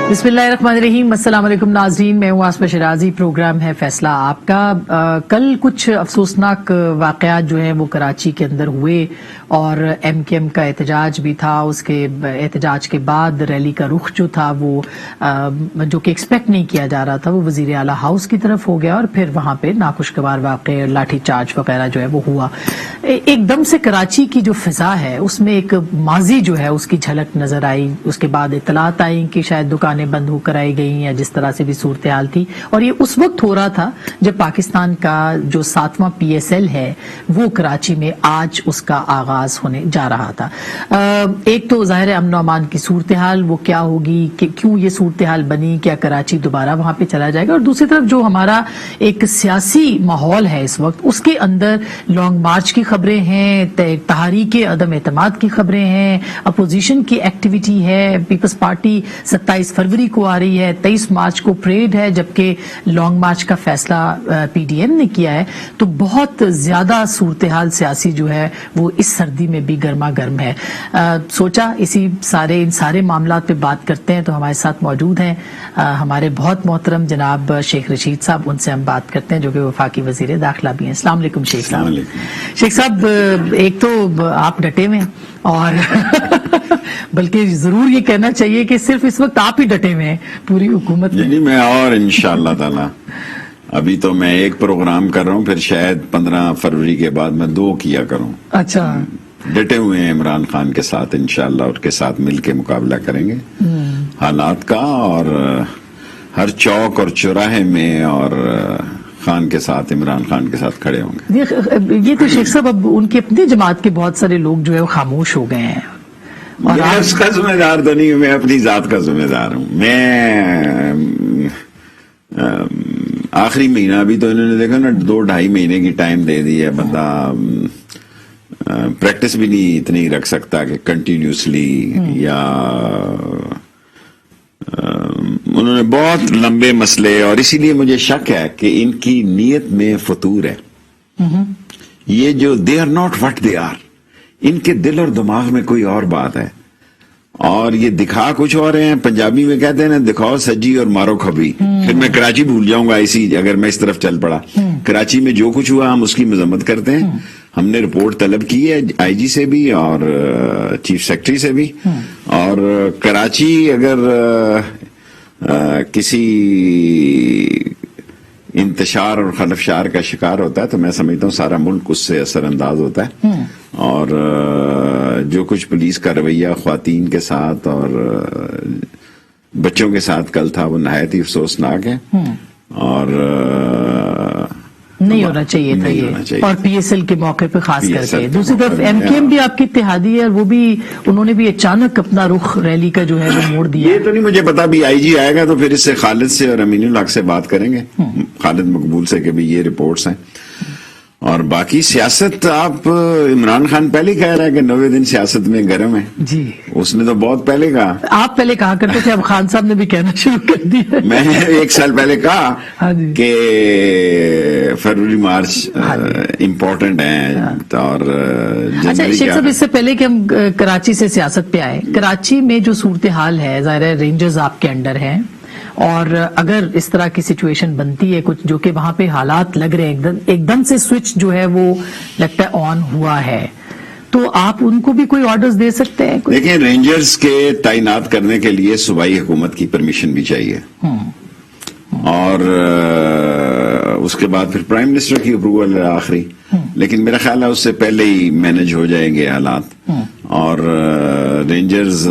بسم اللہ الرحمن الرحیم، السلام علیکم ناظرین، میں ہوں آصفہ شیرازی، پروگرام ہے فیصلہ آپ کا۔ کل کچھ افسوسناک واقعات جو ہیں وہ کراچی کے اندر ہوئے اور ایم کیو ایم کا احتجاج بھی تھا۔ اس کے احتجاج کے بعد ریلی کا رخ جو تھا وہ جو کہ ایکسپیکٹ نہیں کیا جا رہا تھا وہ وزیر اعلیٰ ہاؤس کی طرف ہو گیا اور پھر وہاں پہ ناخوشگوار واقع لاٹھی چارج وغیرہ جو ہے وہ ہوا۔ ایک دم سے کراچی کی جو فضا ہے اس میں ایک ماضی جو ہے اس کی جھلک نظر آئی۔ اس کے بعد اطلاعات آئیں کہ شاید دکانیں بند ہو کر آئی گئی یا جس طرح سے بھی صورتحال تھی، اور یہ اس وقت ہو رہا تھا جب پاکستان کا جو 7واں PSL ہے وہ کراچی میں آج اس کا آغاز ہونے جا رہا تھا۔ ایک تو ظاہر امن و امان کی صورتحال وہ کیا ہوگی، کہ کیوں یہ صورتحال بنی، کیا کراچی دوبارہ وہاں پہ چلا جائے گا، اور دوسری طرف جو ہمارا ایک سیاسی ماحول ہے اس وقت اس کے اندر لانگ مارچ کی خبریں ہیں، تحریک عدم اعتماد کی خبریں ہیں، اپوزیشن کی ایکٹیویٹی ہے، پیپلز پارٹی 27 فروری کو آ رہی ہے، 23 مارچ کو پریڈ ہے، جبکہ لانگ مارچ کا فیصلہ PDM نے کیا ہے۔ تو بہت زیادہ صورتحال سیاسی جو ہے وہ اس سردی میں بھی گرما گرم ہے۔ سوچا ان سارے معاملات پہ بات کرتے ہیں، تو ہمارے ساتھ موجود ہیں ہمارے بہت محترم جناب شیخ رشید صاحب، ان سے ہم بات کرتے ہیں جو کہ وفاقی وزیر داخلہ بھی ہیں۔ السلام علیکم شیخ صاحب۔ شیخ صاحب، ایک تو آپ ڈٹے ہوئے ہیں اور بلکہ ضرور یہ کہنا چاہیے کہ صرف اس وقت آپ ہی ڈٹے ہوئے ہیں پوری حکومت میں اور انشاءاللہ تعالی ابھی تو میں ایک پروگرام کر رہا ہوں، پھر شاید 15 فروری کے بعد میں 2 کیا کروں۔ اچھا، ڈٹے ہوئے ہیں عمران خان کے ساتھ، انشاءاللہ اور کے ساتھ مل کے مقابلہ کریں گے حالات کا، اور ہر چوک اور چوراہے میں اور خان کے ساتھ، عمران خان کے ساتھ کھڑے ہوں گے۔ یہ تو شیخ صاحب اب ان کی اپنی جماعت کے بہت سارے لوگ جو ہے وہ خاموش ہو گئے ہیں، اور میں اس کا ذمہ دار تو نہیں ہوں، میں اپنی ذات کا ذمہ دار ہوں۔ میں آخری مہینہ ابھی تو انہوں نے دیکھا نا 2-2.5 مہینے کی ٹائم دے دی ہے، بندہ پریکٹس بھی نہیں اتنی رکھ سکتا کہ کنٹینیوسلی، یا انہوں نے بہت لمبے مسئلے، اور اسی لیے مجھے شک ہے کہ ان کی نیت میں فطور ہے۔ یہ جو they are not what they are, ان کے دل اور دماغ میں کوئی اور بات ہے، اور یہ دکھا کچھ اور ہیں۔ پنجابی میں کہتے ہیں نا، دکھاؤ سجی اور مارو کھبی۔ پھر میں کراچی بھول جاؤں گا اگر میں اس طرف چل پڑا۔ کراچی میں جو کچھ ہوا ہم اس کی مذمت کرتے ہیں، ہم نے رپورٹ طلب کی ہے IG سے بھی اور چیف سیکرٹری سے بھی، اور کراچی اگر کسی انتشار اور خلفشار کا شکار ہوتا ہے تو میں سمجھتا ہوں سارا ملک اس سے اثر انداز ہوتا ہے، اور جو کچھ پولیس کا رویہ خواتین کے ساتھ اور بچوں کے ساتھ کل تھا وہ نہایت ہی افسوسناک ہے، اور نہیں ہونا چاہیے تھا یہ، اور PSL کے موقع پہ خاص کر کے۔ دوسری طرف MKM بھی آپ کی اتحادی ہے، اور وہ بھی انہوں نے بھی اچانک اپنا رخ ریلی کا جو ہے وہ موڑ دیا۔ یہ تو نہیں مجھے پتا، بھی IG آئے گا تو پھر اس سے خالد سے اور امین الحق سے بات کریں گے، خالد مقبول سے، کہ بھی یہ رپورٹس ہیں۔ اور باقی سیاست، آپ عمران خان پہلے کہہ رہا ہے کہ 90 دن سیاست میں گرم ہے، جی اس نے تو بہت پہلے کہا۔ آپ پہلے کہا کرتے تھے، اب خان صاحب نے بھی کہنا شروع کر دیا۔ میں نے 1 سال پہلے کہا کہ فروری مارچ امپورٹنٹ ہیں، اور اچھا شیخ صاحب، اس سے پہلے کہ ہم کراچی سے سیاست پہ آئے، کراچی میں جو صورتحال ہے، ظاہر ہے رینجرز آپ کے انڈر ہیں، اور اگر اس طرح کی سچویشن بنتی ہے کچھ جو کہ وہاں پہ حالات لگ رہے ہیں ایک دم سے سوئچ جو ہے وہ لگتا ہے آن ہوا ہے، تو آپ ان کو بھی کوئی آرڈرز دے سکتے ہیں؟ دیکھیں، رینجرز کے تعینات کرنے کے لیے صوبائی حکومت کی پرمیشن بھی چاہیے، اور اس کے بعد پھر پرائم منسٹر کی اپروول ہے آخری، لیکن میرا خیال ہے اس سے پہلے ہی مینج ہو جائیں گے حالات۔ اور رینجرز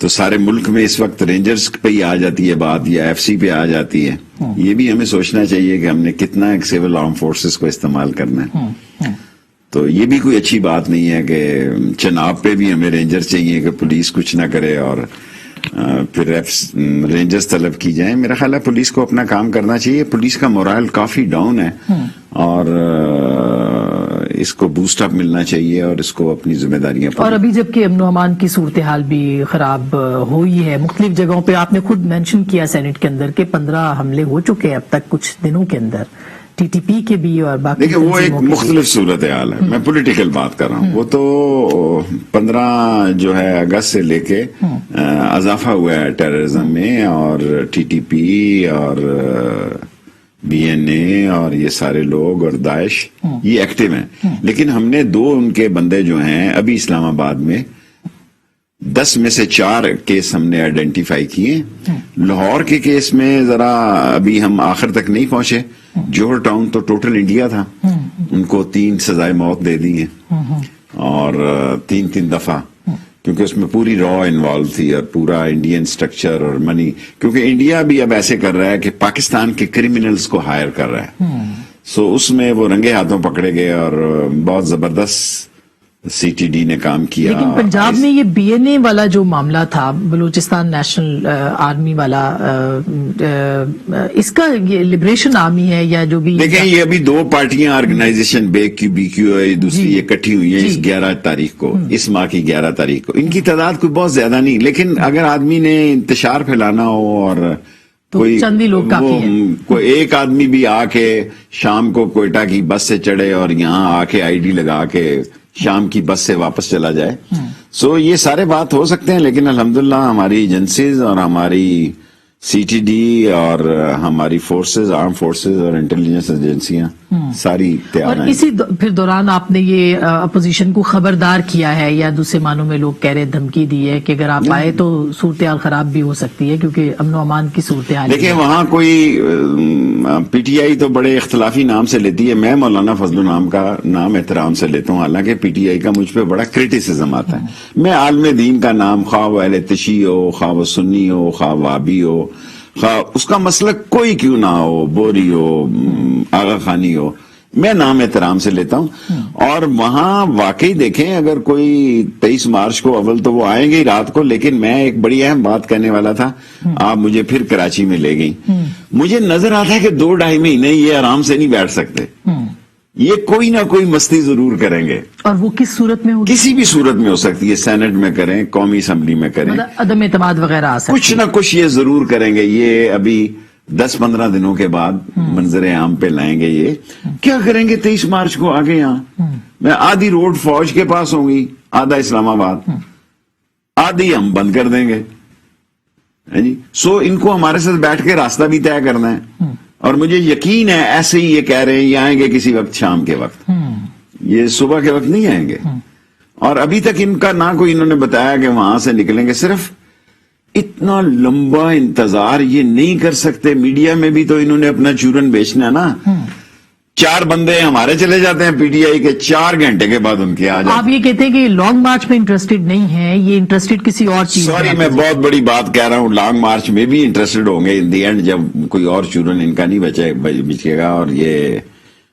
تو سارے ملک میں اس وقت رینجرز پہ ہی آ جاتی ہے بات، یا FC پہ آ جاتی ہے۔ یہ بھی ہمیں سوچنا چاہیے کہ ہم نے کتنا ایک سول آرم فورسز کو استعمال کرنا ہے، تو یہ بھی کوئی اچھی بات نہیں ہے کہ چناب پہ بھی ہمیں رینجرز چاہیے کہ پولیس کچھ نہ کرے اور پھر رینجرز طلب کی جائیں۔ میرا خیال ہے پولیس کو اپنا کام کرنا چاہیے، پولیس کا مورائل کافی ڈاؤن ہے، اور اس کو بوسٹ اپ ملنا چاہیے، اور اس کو اپنی ذمہ داریاں اور ابھی جبکہ امن و امان کی صورتحال بھی خراب ہوئی ہے مختلف جگہوں پہ، آپ نے خود مینشن کیا سینٹ کے اندر کہ 15 حملے ہو چکے ہیں اب تک کچھ دنوں کے اندر، ٹی ٹی پی کے بھی اور باقی دیکھیں وہ ایک مختلف صورتحال ہے. میں پولیٹیکل بات کر رہا ہوں. وہ تو 15 جو ہے اگست سے لے کے اضافہ ہوا ہے ٹیررزم میں, اور ٹی ٹی پی اور بی این اے اور یہ سارے لوگ اور داعش یہ ایکٹیو ہیں. لیکن ہم نے 2 ان کے بندے جو ہیں ابھی اسلام آباد میں 10 میں سے 4 کیس ہم نے آئیڈینٹیفائی کیے. لاہور کے کیس میں ذرا ابھی ہم آخر تک نہیں پہنچے. جوہر ٹاؤن تو ٹوٹل انڈیا تھا, ان کو 3 سزائے موت دے دی ہیں اور 3 دفعہ, کیونکہ اس میں پوری را انوالو تھی اور پورا انڈین سٹرکچر اور منی, کیونکہ انڈیا بھی اب ایسے کر رہا ہے کہ پاکستان کے کرمنلز کو ہائر کر رہا ہے. سو اس میں وہ رنگے ہاتھوں پکڑے گئے اور بہت زبردست سی ٹی ڈی نے کام کیا. لیکن پنجاب میں یہ بی این اے والا جو معاملہ تھا, بلوچستان نیشنل آرمی والا, اس کا یہ لبریشن آرمی ہے یا جو بھی, دیکھیں یہ ابھی 2 پارٹیاں آرگنائزیشن بی کیو اے دوسری اکٹھی ہوئی ہیں اس 11 تاریخ کو, اس ماہ کی 11 تاریخ کو. ان کی تعداد کوئی بہت زیادہ نہیں, لیکن اگر آدمی نے انتشار پھیلانا ہو اور کوئی چند ہی لوگ کافی ہیں. کوئی ایک آدمی بھی آ کے شام کو کوئٹہ کی بس سے چڑھے اور یہاں آ کے آئی ڈی لگا کے شام کی بس سے واپس چلا جائے, سو یہ سارے بات ہو سکتے ہیں. لیکن الحمدللہ ہماری ایجنسیز اور ہماری سی ٹی ڈی اور ہماری فورسز, آرم فورسز اور انٹیلیجنس ایجنسیاں ساری تیار ہیں. اور اسی پھر دوران آپ نے یہ اپوزیشن کو خبردار کیا ہے, یا دوسرے معنوں میں لوگ کہہ رہے دھمکی دی ہے کہ اگر آپ آئے تو صورتحال خراب بھی ہو سکتی ہے, کیونکہ امن و امان کی صورتحال. دیکھیں وہاں کوئی پی ٹی آئی تو بڑے اختلافی نام سے لیتی ہے, میں مولانا فضل النام کا نام احترام سے لیتا ہوں, حالانکہ پی ٹی آئی کا مجھ پہ بڑا کرٹیسزم آتا ہے. میں عالم دین کا نام, خواہ وہ اہل تشیع ہو, خواہ وہ سنی ہو, خواہ وابی ہو, خواہ اس کا مسلک کوئی کیوں نہ ہو, بوری ہو, آغا خانی ہو, میں نام احترام سے لیتا ہوں. اور وہاں واقعی دیکھیں اگر کوئی 23 مارچ کو اول تو وہ آئیں گے ہی رات کو, لیکن میں ایک بڑی اہم بات کرنے والا تھا, آپ مجھے پھر کراچی میں لے گئی. مجھے نظر آتا ہے کہ 2-2.5 مہینے یہ آرام سے نہیں بیٹھ سکتے, یہ کوئی نہ کوئی مستی ضرور کریں گے. اور وہ کس صورت میں ہوگی؟ کسی بھی صورت میں ہو سکتی ہے, سینٹ میں کریں, قومی اسمبلی میں کریں, عدم اعتماد وغیرہ آ سکتی, کچھ نہ کچھ یہ ضرور کریں گے. یہ ابھی 10-15 دنوں کے بعد منظر عام پہ لائیں گے. یہ کیا کریں گے 23 مارچ کو آگے یہاں میں آدھی روڈ فوج کے پاس ہوں گی, آدھا اسلام آباد, آدھی ہم بند کر دیں گے. سو ان کو ہمارے ساتھ بیٹھ کے راستہ بھی طے کرنا ہے, اور مجھے یقین ہے ایسے ہی یہ کہہ رہے ہیں یہ آئیں گے کسی وقت شام کے وقت, یہ صبح کے وقت نہیں آئیں گے. اور ابھی تک ان کا نہ کوئی انہوں نے بتایا کہ وہاں سے نکلیں گے. صرف اتنا لمبا انتظار یہ نہیں کر سکتے. میڈیا میں بھی تو انہوں نے اپنا چورن بیچنا نا. 4 بندے ہمارے چلے جاتے ہیں پی ٹی آئی کے, 4 گھنٹے کے بعد ان کے آ جاتے ہیں. آپ یہ کہتے ہیں کہ لانگ مارچ میں انٹرسٹڈ نہیں ہے, یہ انٹرسٹڈ کسی اور چیز. سوری میں بہت بڑی بات کہہ رہا ہوں, لانگ مارچ میں بھی انٹرسٹڈ ہوں گے ان دی اینڈ, جب کوئی اور چورن ان کا نہیں بچے گا اور یہ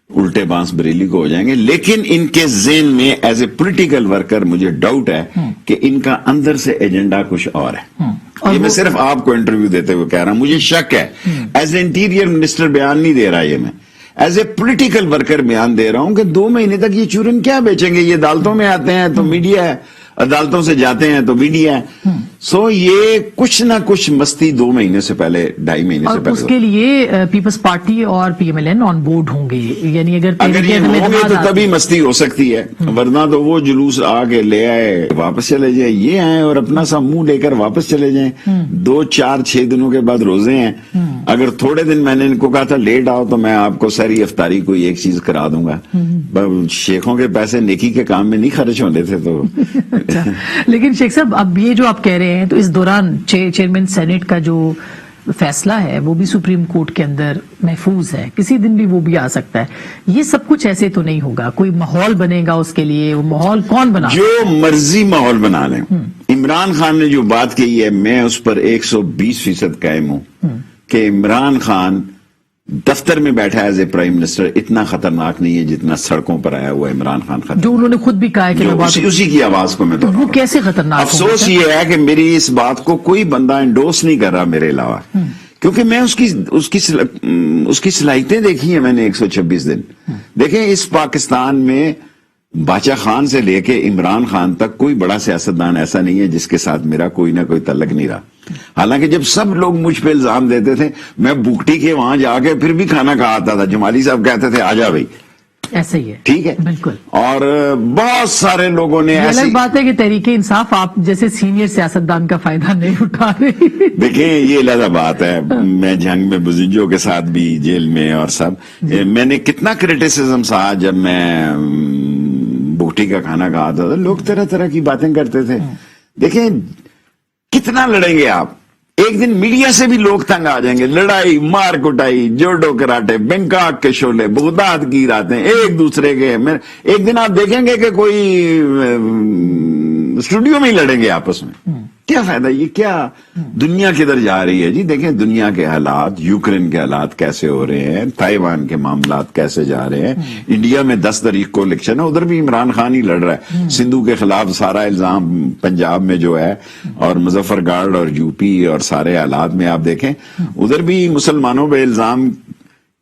الٹے بانس بریلی کو ہو جائیں گے. لیکن ان کے ذہن میں ایز اے پولیٹیکل ورکر مجھے ڈاؤٹ ہے کہ ان کا اندر سے ایجنڈا کچھ اور ہے. یہ میں صرف آپ کو انٹرویو دیتے ہوئے کہہ رہا ہوں, مجھے شک ہے. ایز اے انٹیریئر منسٹر بیان نہیں دے رہا, یہ میں ایز اے پولیٹیکل ورکر بیان دے رہا ہوں کہ 2 مہینے تک یہ چورن کیا بیچیں گے. یہ عدالتوں میں آتے ہیں تو میڈیا ہے, عدالتوں سے جاتے ہیں تو میڈیا ہے. سو یہ کچھ نہ کچھ مستی 2 مہینے سے پہلے, 2.5 مہینے سے پہلے. اس کے لیے پیپلز پارٹی اور P M L N on board ہوں گے, یعنی اگر یہ ہوں گے تو تبھی مستی ہو سکتی ہے, ورنہ تو وہ جلوس آ کے لے آئے واپس چلے جائیں, یہ آئے اور اپنا سا منہ لے کر واپس چلے جائیں. 2-4-6 دنوں کے بعد روزے ہیں. اگر تھوڑے دن میں نے ان کو کہا تھا لیٹ آؤ تو میں آپ کو ساری افطاری کوئی ایک چیز کرا دوں گا. شیخوں کے پیسے نیکی کے کام میں نہیں خرچ ہونے تھے تو. لیکن شیخ صاحب اب یہ جو آپ کہہ رہے ہیں تو اس دوران چیئرمین سینٹ کا جو فیصلہ ہے وہ بھی سپریم کورٹ کے اندر محفوظ ہے, کسی دن بھی وہ بھی آ سکتا ہے. یہ سب کچھ ایسے تو نہیں ہوگا, کوئی ماحول بنے گا اس کے لیے. وہ ماحول کون بنا؟ جو مرضی ماحول بنا لیں. عمران خان نے جو بات کہی ہے میں اس پر 120% قائم ہوں کہ عمران خان دفتر میں بیٹھا ایز اے پرائم منسٹر اتنا خطرناک نہیں ہے جتنا سڑکوں پر آیا ہوا عمران خان خطرناک. جو انہوں نے خود بھی کہا ہے کہ اسی کی آواز کو میں تو وہ کیسے خطرناک. افسوس یہ ہے کہ میری اس بات کو کوئی بندہ انڈورس نہیں کر رہا میرے علاوہ, کیونکہ میں اس کی صلاحیتیں دیکھی ہیں میں نے 126 دن. دیکھیں اس پاکستان میں باچا خان سے لے کے عمران خان تک کوئی بڑا سیاستدان ایسا نہیں ہے جس کے ساتھ میرا کوئی نہ کوئی تعلق نہیں رہا. حالانکہ جب سب لوگ مجھ پہ الزام دیتے تھے، میں بگٹی کے وہاں جا کے پھر بھی کھانا کھا آتا تھا، جمالی صاحب کہتے تھے آ جا بھائی، ایسا ہی ہے، ٹھیک ہے بالکل. اور بہت سارے لوگوں نے یہ ایسی، الگ بات ہے کہ تحریک انصاف آپ جیسے سینئر سیاستدان کا فائدہ نہیں اٹھا رہی. دیکھیں یہ علیحدہ بات ہے، میں جنگ میں بزنجوں کے ساتھ بھی جیل میں اور سب، میں نے کتنا کریٹیسزم سہا جب میں بگٹی کا کھانا کھاتا تھا، لوگ طرح طرح کی باتیں کرتے تھے. دیکھیں کتنا لڑیں گے آپ، ایک دن میڈیا سے بھی لوگ تنگ آ جائیں گے، لڑائی مار کٹائی، جوڈو کراٹے، بینکاک کے شعلے، بغداد کی راتیں، ایک دوسرے کے، ایک دن آپ دیکھیں گے کہ کوئی اسٹوڈیو میں ہی لڑیں گے آپس میں. کیا فائدہ، یہ کیا دنیا کدھر جا رہی ہے جی؟ دیکھیں دنیا کے حالات، یوکرین کے حالات کیسے ہو رہے ہیں، تائیوان کے معاملات کیسے جا رہے ہیں، انڈیا میں 10 تاریخ کو الیکشن ہے، ادھر بھی عمران خان ہی لڑ رہا ہے، سندھو کے خلاف سارا الزام پنجاب میں جو ہے، اور مظفر گارڈ اور یو پی اور سارے حالات میں آپ دیکھیں ادھر بھی مسلمانوں پہ الزام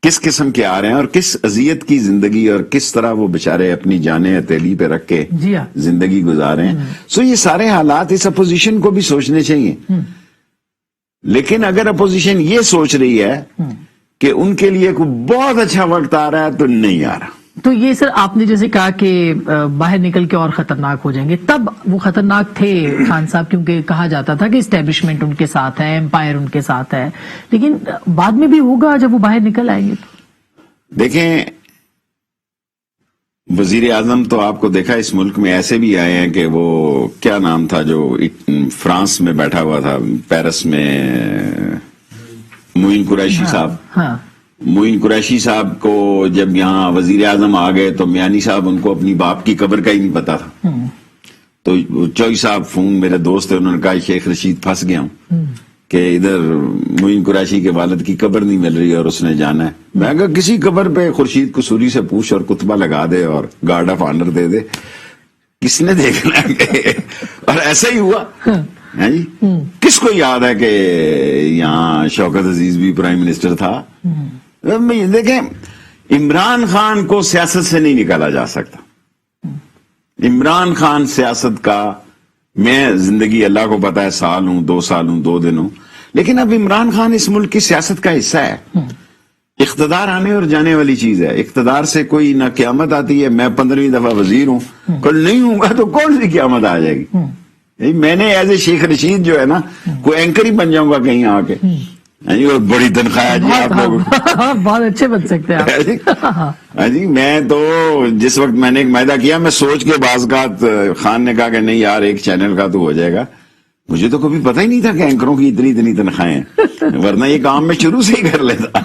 کس قسم کے آ رہے ہیں، اور کس اذیت کی زندگی، اور کس طرح وہ بےچارے اپنی جانیں ہتھیلی پہ رکھ کے جی ہاں. زندگی گزارے ہیں. سو یہ سارے حالات اس اپوزیشن کو بھی سوچنے چاہیے. لیکن اگر اپوزیشن یہ سوچ رہی ہے کہ ان کے لیے کوئی بہت اچھا وقت آ رہا ہے تو نہیں آ رہا. تو یہ سر آپ نے جیسے کہا کہ باہر نکل کے اور خطرناک ہو جائیں گے، تب وہ خطرناک تھے خان صاحب، کیونکہ کہا جاتا تھا کہ اسٹیبلشمنٹ ان کے ساتھ ہے، امپائر ان کے ساتھ ہے، لیکن بعد میں بھی ہوگا جب وہ باہر نکل آئیں گے تو. دیکھیں وزیر اعظم تو آپ کو دیکھا اس ملک میں ایسے بھی آئے ہیں کہ وہ کیا نام تھا جو فرانس میں بیٹھا ہوا تھا، پیرس میں، معین قریشی صاحب. ہاں معین قریشی صاحب کو جب یہاں وزیر اعظم آ گئے تو میانی صاحب ان کو اپنی باپ کی قبر کا ہی نہیں پتا تھا. تو چوئی صاحب فون میرے دوست ہے، انہوں نے کہا شیخ رشید پھنس گیا ہوں کہ ادھر معین قریشی کے والد کی قبر نہیں مل رہی اور اس نے جانا ہے. میں کہا کسی قبر پہ خورشید قصوری سے پوچھ اور کتبہ لگا دے اور گارڈ آف آنر دے دے، کس نے دیکھنا ہے. اور ایسا ہی ہوا. ہاں جی، کس کو یاد ہے کہ یہاں شوکت عزیز بھی پرائم منسٹر تھا. دیکھیں عمران خان کو سیاست سے نہیں نکالا جا سکتا. عمران خان سیاست کا، میں زندگی اللہ کو پتا ہے سال ہوں، 2 سال ہوں، 2 دن ہوں، لیکن اب عمران خان اس ملک کی سیاست کا حصہ ہے. اقتدار آنے اور جانے والی چیز ہے، اقتدار سے کوئی نہ قیامت آتی ہے. میں 15ویں دفعہ وزیر ہوں، کل نہیں ہوں گا تو کون سی قیامت آ جائے گی. میں نے ایز اے شیخ رشید جو ہے نا کوئی اینکر ہی بن جاؤں گا کہیں آ کے. بڑی تنخواہ جی آپ لوگ بہت اچھے بن سکتے ہیں. ہاں جی، میں تو جس وقت میں نے ایک معاہدہ کیا، میں سوچ کے بعض اوقات خان نے کہا کہ نہیں یار ایک چینل کا تو ہو جائے گا. مجھے تو کبھی پتہ ہی نہیں تھا کہ اینکروں کی اتنی تنخواہیں ہیں، ورنہ یہ کام میں شروع سے ہی کر لیتا.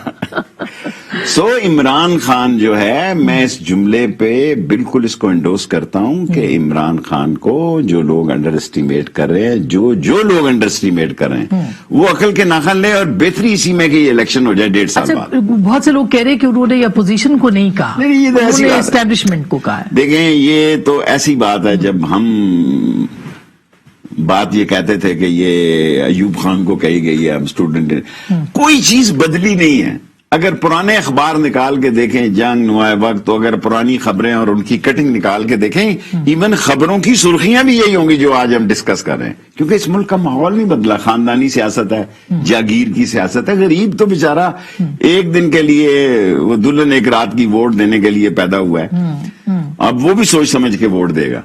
سو عمران خان جو ہے، میں اس جملے پہ بالکل اس کو انڈوس کرتا ہوں کہ عمران خان کو جو لوگ انڈر اسٹیمیٹ کر رہے ہیں، جو لوگ انڈر اسٹیمیٹ کر رہے ہیں، وہ عقل کے ناخن لے، اور بہتری اسی میں کہ یہ الیکشن ہو جائے 1.5 سال بعد. بہت سے لوگ کہہ رہے ہیں کہ انہوں نے اپوزیشن کو نہیں کہا، انہوں نے اسٹیبلشمنٹ کو کہا ہے. دیکھیں یہ تو ایسی بات ہے، جب ہم بات یہ کہتے تھے کہ یہ ایوب خان کو کہی گئی ہے، ہم اسٹوڈنٹ، کوئی چیز بدلی نہیں ہے. اگر پرانے اخبار نکال کے دیکھیں، جنگ نوائے وقت، تو اگر پرانی خبریں اور ان کی کٹنگ نکال کے دیکھیں، ایون خبروں کی سرخیاں بھی یہی ہوں گی جو آج ہم ڈسکس کر رہے ہیں. کیونکہ اس ملک کا ماحول نہیں بدلا، خاندانی سیاست ہے، جاگیر کی سیاست ہے. غریب تو بیچارہ ایک دن کے لیے، وہ دلہن ایک رات کی ووٹ دینے کے لیے پیدا ہوا ہے، اب وہ بھی سوچ سمجھ کے ووٹ دے گا.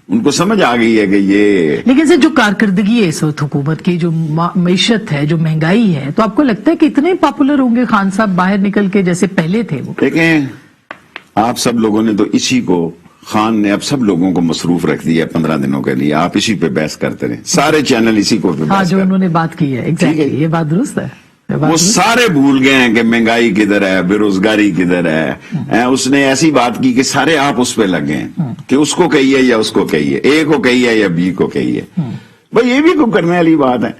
ان کو سمجھ آ گئی ہے کہ یہ، لیکن سر جو کارکردگی ہے اس وقت حکومت کی، جو معیشت ہے، جو مہنگائی ہے، تو آپ کو لگتا ہے کہ اتنے پاپولر ہوں گے خان صاحب باہر نکل کے جیسے پہلے تھے وہ؟ دیکھیں آپ سب لوگوں نے تو اسی کو، خان نے اب سب لوگوں کو مصروف رکھ دیا 15 دنوں کے لیے. آپ اسی پہ بحث کرتے رہے، سارے چینل اسی کو ہاں جو انہوں نے بات کی ہے، ایگزیکٹلی یہ بات درست ہے. وہ سارے بھول گئے ہیں کہ مہنگائی کدھر ہے، بے روزگاری کدھر ہے. اس نے ایسی بات کی کہ سارے آپ اس پہ لگ گئے کہ اس کو کہیے یا اس کو کہیے، اے کو کہیے یا بی کو کہیے. بھائی یہ بھی کوئی کرنے والی بات ہے.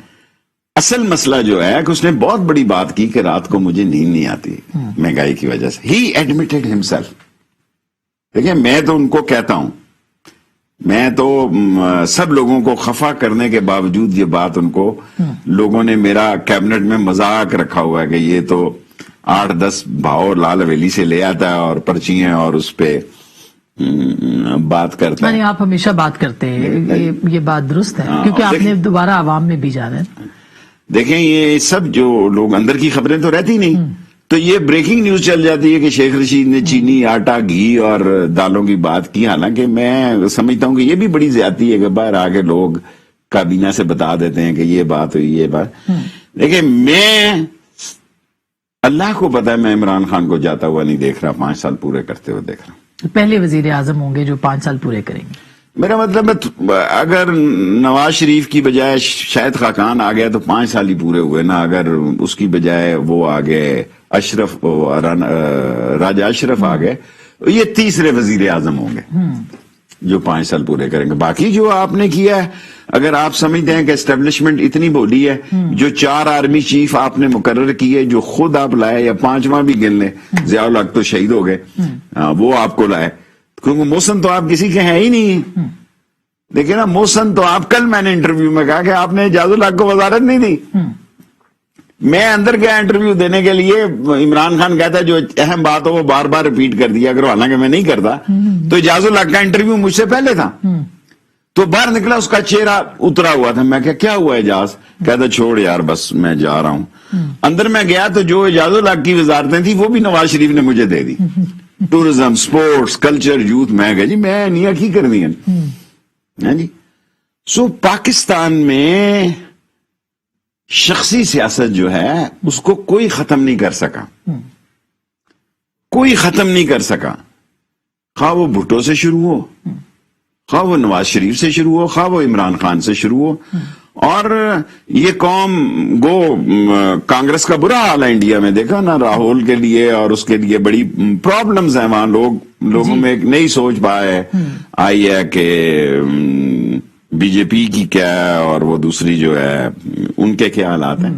اصل مسئلہ جو ہے کہ اس نے بہت بڑی بات کی کہ رات کو مجھے نیند نہیں آتی مہنگائی کی وجہ سے. ہی ایڈمیٹڈ ہمسیلف. دیکھیں میں تو ان کو کہتا ہوں، میں تو سب لوگوں کو خفا کرنے کے باوجود یہ بات ان کو، لوگوں نے میرا کیبنٹ میں مذاق رکھا ہوا ہے کہ یہ تو 8-10 بھاؤ لال حویلی سے لے آتا ہے اور پرچیاں اور اس پہ بات کرتا ہے. آپ ہمیشہ بات کرتے ہیں، یہ بات درست ہے کیونکہ آپ نے دوبارہ عوام میں بھی جانا ہے. دیکھیں یہ سب جو لوگ اندر کی خبریں تو رہتی نہیں، تو یہ بریکنگ نیوز چل جاتی ہے کہ شیخ رشید نے چینی، آٹا، گھی اور دالوں کی بات کی، حالانکہ میں سمجھتا ہوں کہ یہ بھی بڑی زیادتی ہے کہ باہر آگے لوگ کابینہ سے بتا دیتے ہیں کہ یہ بات ہوئی، یہ بات. دیکھیں میں اللہ کو پتا ہے میں عمران خان کو جاتا ہوا نہیں دیکھ رہا، 5 سال پورے کرتے ہوئے دیکھ رہا ہوں. پہلے وزیر اعظم ہوں گے جو 5 سال پورے کریں گے. میرا مطلب ہے اگر نواز شریف کی بجائے شاہد خاقان آ گیا تو 5 سال ہی پورے ہوئے نا، اگر اس کی بجائے وہ آ گئے اشرف، راجہ اشرف آ گئے، یہ تیسرے وزیر اعظم ہوں گے جو 5 سال پورے کریں گے. باقی جو آپ نے کیا ہے، اگر آپ سمجھتے ہیں کہ اسٹیبلشمنٹ اتنی بولی ہے، جو 4 آرمی چیف آپ نے مقرر کیے جو خود آپ لائے، یا 5واں بھی گن لیں، ضیاء الحق تو شہید ہو گئے، وہ آپ کو لائے، کیونکہ محسن تو آپ کسی کے ہیں ہی نہیں. دیکھیں نا محسن تو آپ، کل میں نے انٹرویو میں کہا کہ آپ نے اعجاز الحق کو وزارت نہیں دی. میں اندر گیا انٹرویو دینے کے لیے، عمران خان کہتا ہے جو اہم بات ہو وہ بار بار ریپیٹ کر دیا کرو، حالانکہ میں نہیں کرتا. تو اعجاز الحق کا انٹرویو مجھ سے پہلے تھا، تو باہر نکلا اس کا چہرہ اترا ہوا تھا. میں کیا ہوا اعجاز؟ کہتا چھوڑ یار بس میں جا رہا ہوں. اندر میں گیا تو جو اعجاز الحق کی وزارتیں تھیں وہ بھی نواز شریف نے مجھے دے دی، ٹورزم، سپورٹس، کلچر، یوتھ. میں کہا جی میں نہیں کی کرنی ہے جی. سو پاکستان میں شخصی سیاست جو ہے اس کو کوئی ختم نہیں کر سکا، کوئی ختم نہیں کر سکا، خواہ وہ بھٹو سے شروع ہو، خواہ وہ نواز شریف سے شروع ہو، خواہ وہ عمران خان سے شروع ہو. اور یہ قوم گو کانگریس کا برا حال ہے انڈیا میں، دیکھا نا راہل کے لیے اور اس کے لیے بڑی پرابلمز ہیں وہاں. لوگوں میں ایک نئی سوچ آئی ہے کہ بی جے پی کی کیا ہے اور وہ دوسری جو ہے ان کے کیا حالات ہیں.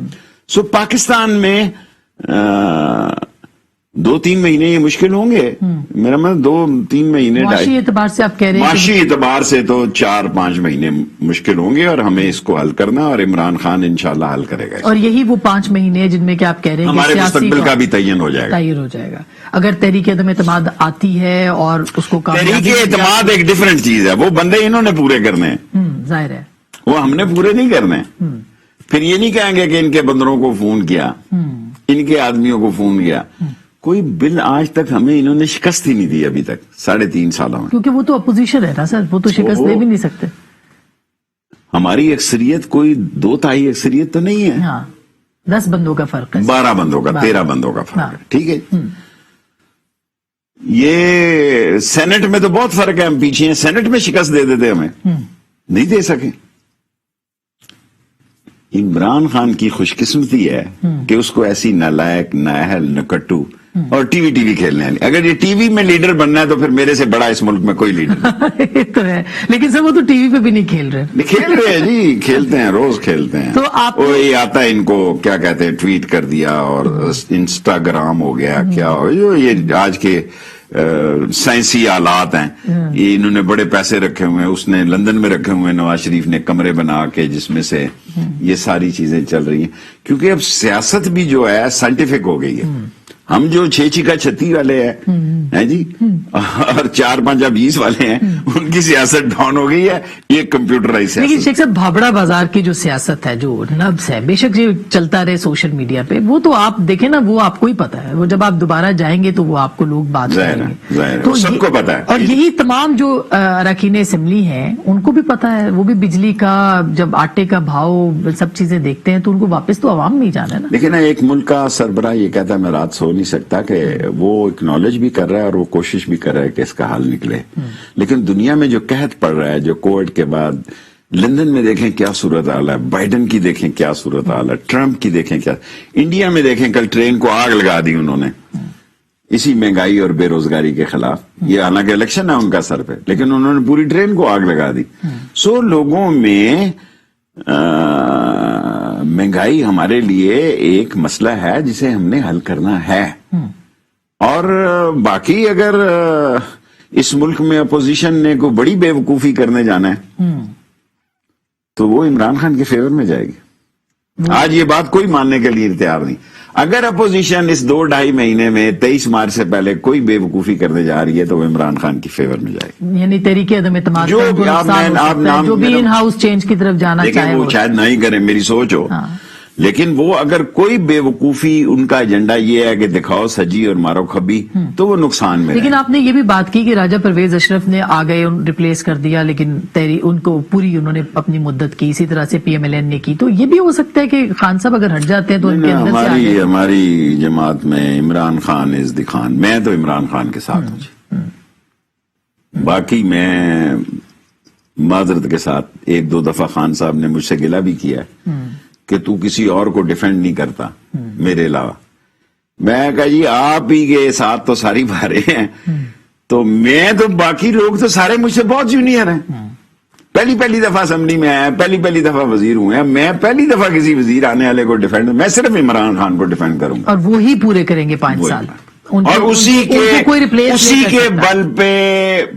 سو پاکستان میں 2-3 مہینے یہ مشکل ہوں گے. میرا مطلب 2-3 مہینے، معاشی اعتبار سے آپ کہہ رہے ہیں، معاشی اعتبار سے تو 4-5 مہینے مشکل ہوں گے، اور ہمیں اس کو حل کرنا، اور عمران خان انشاءاللہ حل کرے گا. اور یہی وہ 5 مہینے جن میں کہ آپ کہہ رہے ہیں ہمارے مستقبل کا بھی تعین ہو جائے گا. اگر تحریک عدم اعتماد آتی ہے اور اس کو تحریک اعتماد ایک ڈیفرنٹ چیز ہے، وہ بندے انہوں نے پورے کرنے ہیں، ظاہر ہے وہ ہم نے پورے نہیں کرنے. پھر یہ نہیں کہیں گے کہ ان کے بندروں کو فون کیا، ان کے آدمیوں کو فون کیا. کوئی بل آج تک ہمیں انہوں نے شکست ہی نہیں دی ابھی تک 3.5 سالوں میں، کیونکہ وہ تو اپوزیشن ہے نا سر، وہ تو شکست دے بھی نہیں سکتے. ہماری اکثریت کوئی 2/3 اکثریت تو نہیں ہے، 10 بندوں کا فرق ہے، 12 بندوں کا، 13 بندوں کا فرق ہے. ٹھیک ہے، یہ سینٹ میں تو بہت فرق ہے، ہم پیچھے ہیں. سینٹ میں شکست دے دیتے ہمیں، نہیں دے سکے. عمران خان کی خوش قسمتی ہے کہ اس کو ایسی نالائق، نااہل، نکٹو اور ٹی وی کھیلنے والی. اگر یہ ٹی وی میں لیڈر بننا ہے تو پھر میرے سے بڑا اس ملک میں کوئی لیڈر نہیں. تو ہے، لیکن سر وہ تو ٹی وی پہ بھی نہیں کھیل رہے. کھیل رہے ہیں جی، کھیلتے ہیں، روز کھیلتے ہیں. تو آپ یہ آتا ہے ان کو کیا کہتے ہیں، ٹویٹ کر دیا اور انسٹاگرام ہو گیا، کیا ہو، یہ آج کے سائنسی آلات ہیں. یہ انہوں نے بڑے پیسے رکھے ہوئے ہیں، اس نے لندن میں رکھے ہوئے ہیں، نواز شریف نے کمرے بنا کے جس میں سے یہ ساری چیزیں چل رہی ہیں. کیونکہ اب سیاست بھی جو ہے سائنٹیفک ہو گئی ہے. ہم جو 6 کا 36 والے ہیں جی، اور 4-5 20 والے ہیں، ان کی سیاست ڈاؤن ہو گئی ہے. یہ کمپیوٹرائز سیاست. لیکن شیخ صاحب بھابڑا بازار کی جو سیاست ہے، جو نبض ہے، بے شک یہ چلتا رہے سوشل میڈیا پہ، وہ تو آپ دیکھیں نا، وہ آپ کو ہی پتا ہے. وہ جب آپ دوبارہ جائیں گے تو وہ آپ کو لوگ بات کریں گے، تو سب کو پتا ہے. اور یہی تمام جو اراکین اسمبلی ہیں ان کو بھی پتا ہے. وہ بھی بجلی کا، جب آٹے کا بھاؤ، سب چیزیں دیکھتے ہیں، تو ان کو واپس تو عوام نہیں جانا ہے نا. لیکن ایک ملک کا سربراہ یہ کہتا ہے میں رات سو نہیں سکتا، کہ وہ اکنالج بھی کر رہا ہے اور وہ کوشش بھی کر رہا ہے کہ اس کا حل نکلے. لیکن دنیا میں جو قحط پڑ رہا ہے، جو کووڈ کے بعد لندن میں دیکھیں کیا صورتحال ہے، بائیڈن کی دیکھیں کیا صورتحال ہے، ٹرمپ کی دیکھیں کیا، انڈیا میں دیکھیں کل ٹرین کو آگ لگا دی انہوں نے اسی مہنگائی اور بے روزگاری کے خلاف. یہ حالانکہ الیکشن ہے ان کا سر پہ، لیکن انہوں نے پوری ٹرین کو آگ لگا دی. سو لوگوں میں مہنگائی ہمارے لیے ایک مسئلہ ہے جسے ہم نے حل کرنا ہے. اور باقی اگر اس ملک میں اپوزیشن نے کوئی بڑی بے وقوفی کرنے جانا ہے تو وہ عمران خان کے فیور میں جائے گی. آج یہ بات کوئی ماننے کے لیے تیار نہیں. اگر اپوزیشن اس 2-2.5 مہینے میں 23 مارچ سے پہلے کوئی بے وقوفی کرنے جا رہی ہے تو وہ عمران خان کی فیور میں جائے گی. یعنی تحریک عدم اعتماد جو بھی ان ہاؤس چینج کی طرف جانا چاہے وہ شاید نہ ہی کریں، میری سوچ ہو. لیکن وہ اگر کوئی بے وقوفی ان کا ایجنڈا یہ ہے کہ دکھاؤ سجی اور مارو کھبی تو وہ نقصان میں لیکن آپ نے یہ بھی بات کی کہ راجہ پرویز اشرف نے آ گئے ریپلیس کر دیا، لیکن ان کو پوری انہوں نے اپنی مدت کی، اسی طرح سے پی ایم ایل این نے کی، تو یہ بھی ہو سکتا ہے کہ خان صاحب اگر ہٹ جاتے ہیں تو ان کے اندر سے ہماری جماعت میں عمران خان از دی خان، میں تو عمران خان کے ساتھ ہوں جی۔ باقی میں معذرت کے ساتھ ایک دو دفعہ خان صاحب نے مجھ سے گلہ بھی کیا کہ تو کسی اور کو ڈیفینڈ نہیں کرتا میرے علاوہ۔ میں کہا جی آپ ہی کے ساتھ تو ساری بھارے ہیں، تو میں تو باقی لوگ تو سارے مجھ سے بہت جونیئر ہیں، پہلی دفعہ اسمبلی میں آیا، پہلی دفعہ وزیر ہوئے، میں پہلی دفعہ کسی وزیر آنے والے کو ڈیفینڈ، میں صرف عمران خان کو ڈیفینڈ کروں گا، اور وہی پورے کریں گے 5 سال، اور اسی کے بل پہ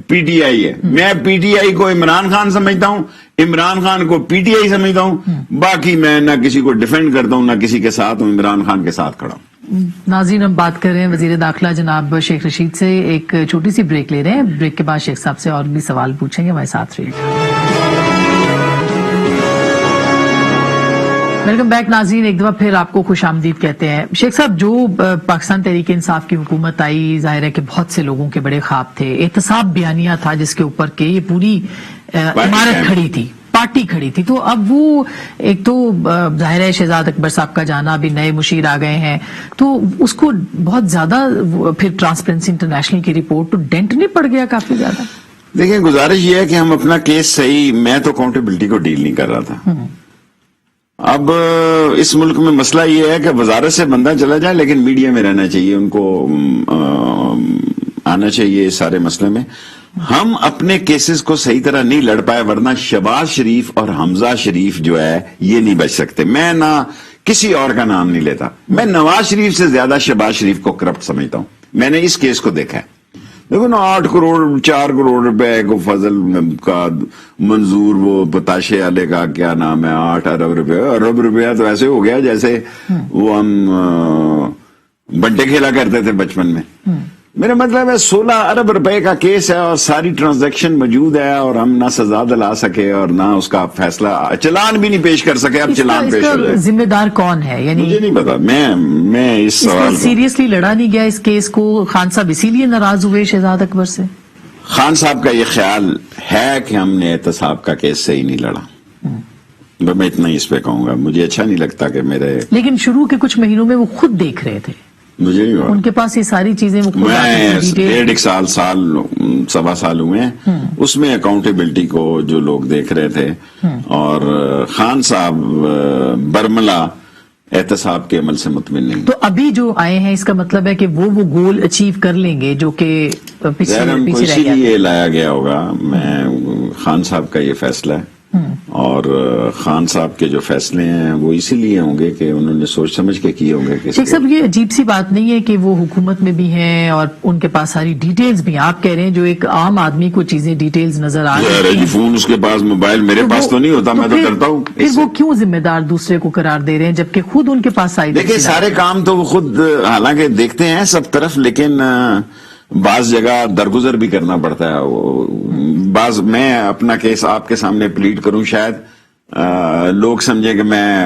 پی ٹی آئی ہے۔ میں پی ٹی آئی کو عمران خان سمجھتا ہوں، عمران خان کو پی ٹی آئی سمجھتا ہوں، باقی میں نہ کسی کو ڈیفینڈ کرتا ہوں نہ کسی کے ساتھ ہوں، عمران خان کے ساتھ کھڑا ہوں۔ ناظرین ہم بات کر رہے ہیں وزیر داخلہ جناب شیخ رشید سے، ایک چھوٹی سی بریک لے رہے ہیں، بریک کے بعد شیخ صاحب سے اور بھی سوال پوچھیں گے، ہمارے ساتھ رہیے۔ ویلکم بیک ناظرین، ایک دفعہ پھر آپ کو خوش آمدید کہتے ہیں۔ شیخ صاحب، جو پاکستان تحریک انصاف کی حکومت آئی، ظاہر ہے کہ بہت سے لوگوں کے بڑے خواب تھے، احتساب بیانیہ تھا جس کے اوپر کہ یہ پوری عمارت کھڑی تھی، پارٹی کھڑی تھی، تو اب وہ ایک تو ظاہر ہے شہزاد اکبر صاحب کا جانا، ابھی نئے مشیر آ گئے ہیں، تو اس کو بہت زیادہ پھر ٹرانسپیرنسی انٹرنیشنل کی رپورٹ تو ڈینٹ نہیں پڑ گیا کافی زیادہ؟ دیکھیں، گزارش یہ ہے کہ ہم اپنا کیس صحیح، میں تو اکاؤنٹیبلٹی کو ڈیل نہیں کر رہا تھا۔ اب اس ملک میں مسئلہ یہ ہے کہ وزارت سے بندہ چلا جائے لیکن میڈیا میں رہنا چاہیے، ان کو آنا چاہیے اس سارے مسئلے میں۔ ہم اپنے کیسز کو صحیح طرح نہیں لڑ پائے، ورنہ شہباز شریف اور حمزہ شریف جو ہے یہ نہیں بچ سکتے۔ میں نہ کسی اور کا نام نہیں لیتا، میں نواز شریف سے زیادہ شہباز شریف کو کرپٹ سمجھتا ہوں۔ میں نے اس کیس کو دیکھا ہے، دیکھو نا، 4 کروڑ روپے کو فضل کا منظور، وہ بتاشے والے کا کیا نام ہے، 8 ارب روپے، ارب روپیہ تو ایسے ہو گیا جیسے وہ ہم بنٹے کھیلا کرتے تھے بچپن میں۔ میرا مطلب ہے 16 ارب روپے کا کیس ہے اور ساری ٹرانزیکشن موجود ہے، اور ہم نہ سزا دلا سکے اور نہ اس کا فیصلہ، چلان بھی نہیں پیش کر سکے۔ اب چلان پیش ہو جائے، ذمہ دار کون ہے؟ یعنی مجھے نہیں پتا، میں اس سوال سیریسلی لڑا نہیں گیا اس کیس کو؟ خان صاحب اسی لیے ناراض ہوئے شہزاد اکبر سے؟ خان صاحب کا یہ خیال ہے کہ ہم نے احتساب کا کیس صحیح نہیں لڑا، میں اتنا ہی اس پہ کہوں گا۔ مجھے اچھا نہیں لگتا کہ میرے، لیکن شروع کے کچھ مہینوں میں وہ خود دیکھ رہے تھے، مجھے نہیں، ان کے پاس یہ ساری چیزیں، میں 1.5 سوا سال ہوئے ہیں، اس میں اکاؤنٹیبلٹی کو جو لوگ دیکھ رہے تھے، اور خان صاحب برملا احتساب کے عمل سے مطمئن نہیں۔ تو ابھی جو آئے ہیں اس کا مطلب ہے کہ وہ گول اچیو کر لیں گے جو کہ پیچھے اسی لیے لایا گیا ہوگا۔ میں خان صاحب کا یہ فیصلہ ہے، اور خان صاحب کے جو فیصلے ہیں وہ اسی لیے ہوں گے کہ انہوں نے سوچ سمجھ کے کیے ہوں گے۔ شیخ صاحب، یہ عجیب سی بات نہیں ہے کہ وہ حکومت میں بھی ہیں اور ان کے پاس ساری ڈیٹیلز بھی ہیں؟ آپ کہہ رہے ہیں جو ایک عام آدمی کو چیزیں ڈیٹیلز نظر آ رہی ہیں، فون اس کے پاس، موبائل میرے پاس تو نہیں ہوتا، میں تو کرتا ہوں۔ پھر وہ کیوں ذمہ دار دوسرے کو قرار دے رہے ہیں جبکہ خود ان کے پاس آئی؟ دیکھیں، سارے کام تو وہ خود حالانکہ دیکھتے ہیں سب طرف، لیکن بعض جگہ درگزر بھی کرنا پڑتا ہے۔ بعض میں اپنا کیس آپ کے سامنے پلیڈ کروں، شاید لوگ سمجھے کہ میں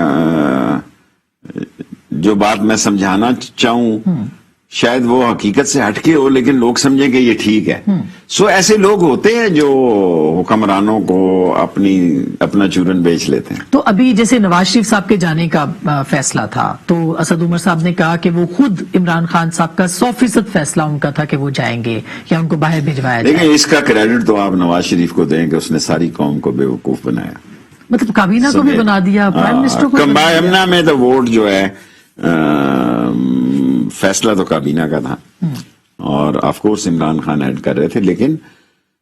جو بات میں سمجھانا چاہوں شاید وہ حقیقت سے ہٹ کے ہو، لیکن لوگ سمجھیں کہ یہ ٹھیک ہے۔ سو ایسے لوگ ہوتے ہیں جو حکمرانوں کو اپنا چورن بیچ لیتے ہیں۔ تو ابھی جیسے نواز شریف صاحب کے جانے کا فیصلہ تھا تو اسد عمر صاحب نے کہا کہ وہ خود عمران خان صاحب کا 100% فیصلہ ان کا تھا کہ وہ جائیں گے یا ان کو باہر بھجوایا جائے۔ لیکن اس کا کریڈٹ تو آپ نواز شریف کو دیں کہ اس نے ساری قوم کو بے وقوف بنایا، مطلب کابینہ کو بھی بنا دیا، پرائم منسٹر کو کابینہ میں تو ووٹ جو ہے، فیصلہ تو کابینہ کا تھا، اور of course Imran Khan add کر رہے تھے، لیکن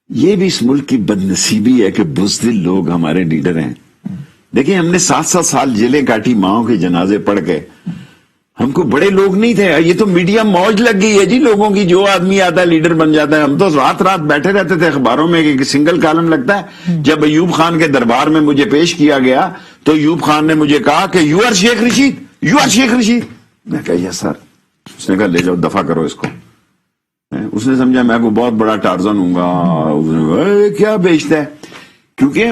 یہ بھی اس ملک کی بد نصیبی ہے کہ بزدل لوگ ہمارے لیڈر ہیں۔ دیکھیں، ہم نے 7 سال جیلیں کاٹی، ماؤں کے جنازے پڑھ کے، ہم کو بڑے لوگ نہیں تھے، یہ تو میڈیا موج لگ گئی ہے جی لوگوں کی، جو آدمی آتا ہے لیڈر بن جاتا ہے۔ ہم تو رات بیٹھے رہتے تھے اخباروں میں کہ سنگل کالم لگتا ہے۔ جب ایوب خان کے دربار میں مجھے پیش کیا گیا تو ایوب خان نے مجھے کہا کہ you are Sheikh Rashid, you are Sheikh Rashid. میں کہا یس سر۔ اس نے کہا لے جاؤ، دفع کرو اس کو۔ اس نے سمجھا میں کو بہت بڑا ٹارزن ہوں گا، کیا بیچتا ہے، کیونکہ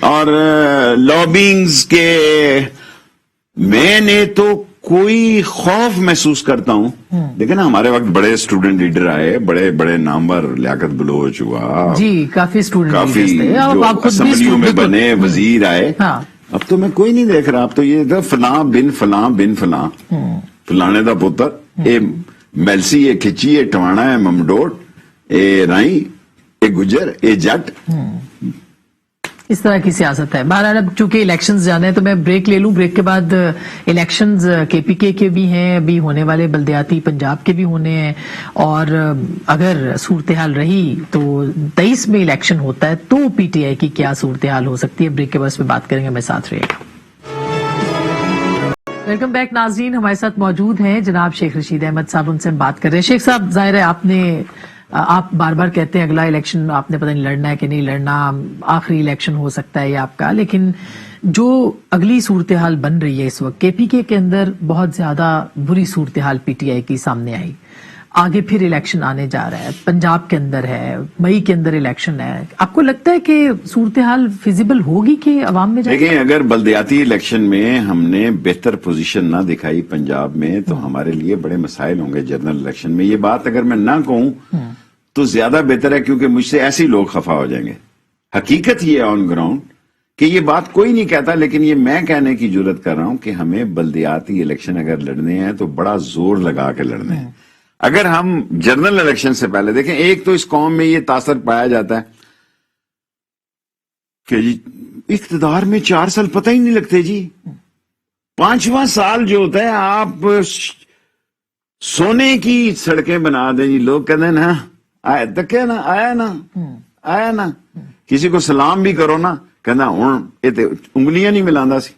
اور لابینگز کے میں نے تو کوئی خوف محسوس کرتا ہوں. دیکھیں نا ہمارے وقت بڑے اسٹوڈنٹ لیڈر آئے, بڑے بڑے نامور, لیاقت بلوچ ہوا, جی کافی اسٹوڈنٹ کافی جو اسمبلیوں میں بنے, وزیر آئے. اب تو میں کوئی نہیں دیکھ رہا. اب تو یہ فلاں بن فلاں بن فلاں, فلانے دا پتر, اے میلسی, اے کھچی, اے ٹوانا, اے ممڈوٹ, اے رائی, اے گجر, اے جٹ. اس طرح کی سیاست ہے. بہرحال اب چونکہ الیکشنز جانے ہیں تو میں بریک لے لوں. بریک کے بعد الیکشنز کے پی کے بھی ہیں, ابھی ہونے والے بلدیاتی پنجاب کے بھی ہونے ہیں, اور اگر صورتحال رہی تو 23 میں الیکشن ہوتا ہے تو پی ٹی آئی کی کیا صورتحال ہو سکتی ہے. بریک کے بعد اس پہ بات کریں گے, میں ساتھ رہے گا. ویلکم بیک ناظرین, ہمارے ساتھ موجود ہیں جناب شیخ رشید احمد صاحب, ان سے ہم بات کر رہے ہیں. شیخ صاحب, ظاہر ہے آپ بار بار کہتے ہیں اگلا الیکشن آپ نے پتہ نہیں لڑنا ہے کہ نہیں لڑنا, آخری الیکشن ہو سکتا ہے یہ آپ کا, لیکن جو اگلی صورتحال بن رہی ہے اس وقت کے پی کے اندر بہت زیادہ بری صورتحال پی ٹی آئی کی سامنے آئی. آگے پھر الیکشن آنے جا رہا ہے, پنجاب کے اندر ہے, مئی کے اندر الیکشن ہے. آپ کو لگتا ہے کہ صورتحال فیزیبل ہوگی کہ عوام میں جائے؟ دیکھیں, اگر بلدیاتی الیکشن میں ہم نے بہتر پوزیشن نہ دکھائی پنجاب میں تو ہمارے لیے بڑے مسائل ہوں گے جنرل الیکشن میں. یہ بات اگر میں نہ کہوں تو زیادہ بہتر ہے, کیونکہ مجھ سے ایسے لوگ خفا ہو جائیں گے. حقیقت یہ آن گراؤنڈ کہ یہ بات کوئی نہیں کہتا, لیکن یہ میں کہنے کی جرات کر رہا ہوں کہ ہمیں بلدیاتی الیکشن اگر لڑنے ہیں تو بڑا زور لگا کے لڑنے ہیں. اگر ہم جنرل الیکشن سے پہلے دیکھیں, ایک تو اس قوم میں یہ تاثر پایا جاتا ہے کہ جی اقتدار میں 4 سال پتہ ہی نہیں لگتے جی. 5واں سال جو ہوتا ہے آپ سونے کی سڑکیں بنا دیں جی. لوگ کہتے ہیں نا تکے نا آیا نا, کسی کو سلام بھی کرو نا کہنا ہوں یہ تو انگلیاں نہیں ملاندا سی,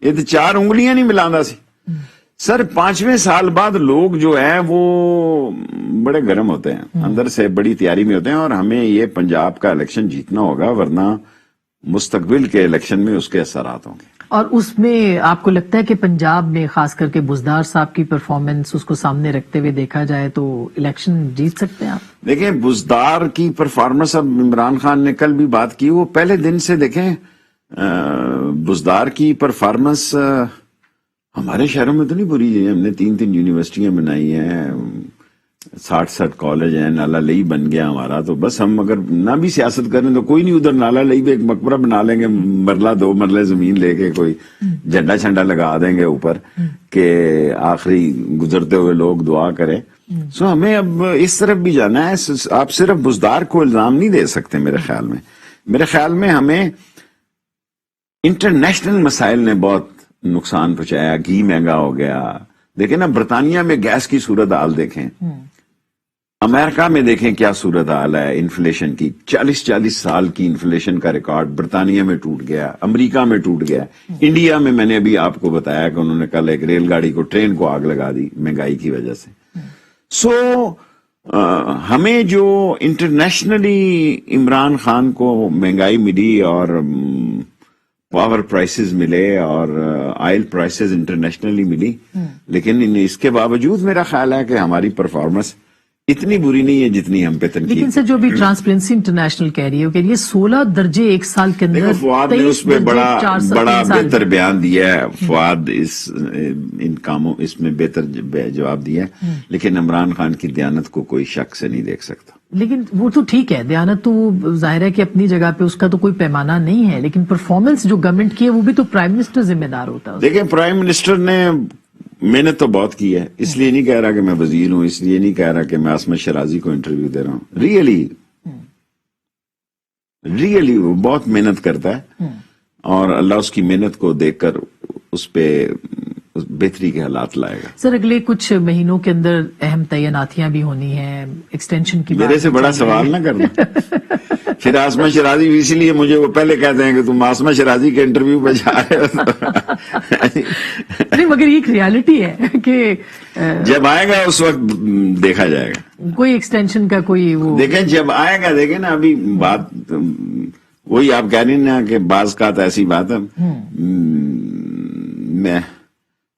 یہ تو 4 انگلیاں نہیں ملاندا سی. سر 5ویں سال بعد لوگ جو ہیں وہ بڑے گرم ہوتے ہیں, اندر سے بڑی تیاری میں ہوتے ہیں, اور ہمیں یہ پنجاب کا الیکشن جیتنا ہوگا, ورنہ مستقبل کے الیکشن میں اس کے اثرات ہوں گے. اور اس میں آپ کو لگتا ہے کہ پنجاب میں خاص کر کے بزدار صاحب کی پرفارمنس اس کو سامنے رکھتے ہوئے دیکھا جائے تو الیکشن جیت سکتے ہیں آپ؟ دیکھیں بزدار کی پرفارمنس, اب عمران خان نے کل بھی بات کی, وہ پہلے دن سے دیکھیں بزدار کی پرفارمنس ہمارے شہروں میں تو نہیں بری ہے. ہم نے 3 یونیورسٹیاں بنائی ہیں, 60 کالج ہیں, نالا لئی بن گیا ہمارا. تو بس ہم اگر نہ بھی سیاست کریں تو کوئی نہیں, ادھر نالا لئی پہ ایک مقبرہ بنا لیں گے, مرلہ 2 مرلے زمین لے کے کوئی جھنڈا چھنڈا لگا دیں گے اوپر کہ آخری گزرتے ہوئے لوگ دعا کریں. سو ہمیں اب اس طرف بھی جانا ہے. آپ صرف بزدار کو الزام نہیں دے سکتے میرے خیال میں. میرے خیال میں ہمیں انٹرنیشنل مسائل نے بہت نقصان پہنچایا. گھی مہنگا ہو گیا. دیکھیں نا برطانیہ میں گیس کی صورتحال دیکھیں, امریکہ میں دیکھیں کیا صورتحال ہے انفلیشن کی. 40 سال کی انفلیشن کا ریکارڈ برطانیہ میں ٹوٹ گیا, امریکہ میں ٹوٹ گیا. انڈیا میں نے ابھی آپ کو بتایا کہ انہوں نے کل ایک ریل گاڑی کو, ٹرین کو آگ لگا دی مہنگائی کی وجہ سے. سو ہمیں جو انٹرنیشنلی عمران خان کو مہنگائی ملی اور پاور پرائسز ملے اور آئل پرائسز انٹرنیشنلی ملی, لیکن اس کے باوجود میرا خیال ہے کہ ہماری پرفارمنس اتنی بری نہیں ہے جتنی ہم پہ تنقید. لیکن سر جو بھی ٹرانسپیرنسی انٹرنیشنل کہہ رہی ہے وہ کہہ رہی ہے 16 درجے ایک سال کے اندر. فواد نے اس پہ بڑا بہتر بیان دیا ہے. فواد ان کاموں اس میں بہتر جواب دیا ہے, لیکن عمران خان کی دیانت کو کوئی شک سے نہیں دیکھ سکتا. لیکن وہ تو ٹھیک ہے, دیانت تو ظاہر ہے کہ اپنی جگہ پہ اس کا تو کوئی پیمانہ نہیں ہے, لیکن پرفارمنس جو گورنمنٹ کی ہے وہ بھی تو پرائم منسٹر ذمہ دار ہوتا ہے. دیکھیں پرائم منسٹر نے محنت تو بہت کی ہے. اس لیے نہیں کہہ رہا کہ میں وزیر ہوں, اس لیے نہیں کہہ رہا کہ میں عاصمت شرازی کو انٹرویو دے رہا ہوں. ریئلی وہ بہت محنت کرتا ہے, اور اللہ اس کی محنت کو دیکھ کر اس پہ بہتری کے حالات لائے گا. سر اگلے کچھ مہینوں کے اندر اہم تعیناتیاں بھی ہونی ہیں, ایکسٹینشن کی. میرے سے بڑا سوال نہ کرنا. پھر عاصمت شرازی اسی لیے مجھے وہ پہلے کہتے ہیں کہ تم عاصمت شرازی کے انٹرویو پہ جا رہے ہو. نہیں مگر یہ ایک ریالٹی ہے کہ جب آئے گا اس وقت دیکھا جائے گا. کوئی ایکسٹینشن کا کوئی وہ دیکھیں جب آئے گا. دیکھیں نا ابھی بات وہی آپ کہہ رہی نا کہ بعض کا ایسی بات ہے, میں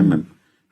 MM।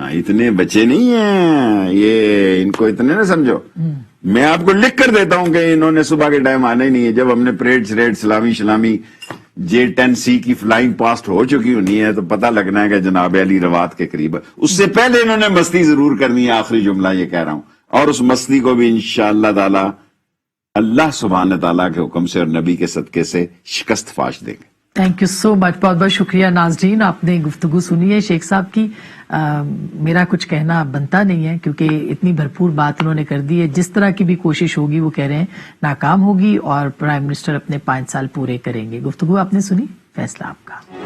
ہاں اتنے بچے نہیں ہیں یہ، ان کو اتنے نہ سمجھو. میں آپ کو لکھ کر دیتا ہوں کہ انہوں نے صبح کے ٹائم آنا ہی نہیں ہے. جب ہم نے پریڈ شریڈ سلامی J-10C کی فلائنگ پاسٹ ہو چکی ہونی ہے تو پتہ لگنا ہے کہ جناب علی روات کے قریب ہے. اس سے پہلے انہوں نے مستی ضرور کرنی ہے. آخری جملہ یہ کہہ رہا ہوں، اور اس مستی کو بھی انشاءاللہ تعالی اللہ سبحانہ تعالیٰ کے حکم سے اور نبی کے صدقے سے شکست فاش دیں گے. تھینک یو سو مچ، بہت بہت شکریہ ناظرین. آپ نے گفتگو سنی ہے شیخ صاحب کی. میرا کچھ کہنا بنتا نہیں ہے کیونکہ اتنی بھرپور بات انہوں نے کر دی ہے. جس طرح کی بھی کوشش ہوگی وہ کہہ رہے ہیں ناکام ہوگی اور پرائم منسٹر اپنے 5 سال پورے کریں گے. گفتگو آپ نے سنی، فیصلہ آپ کا.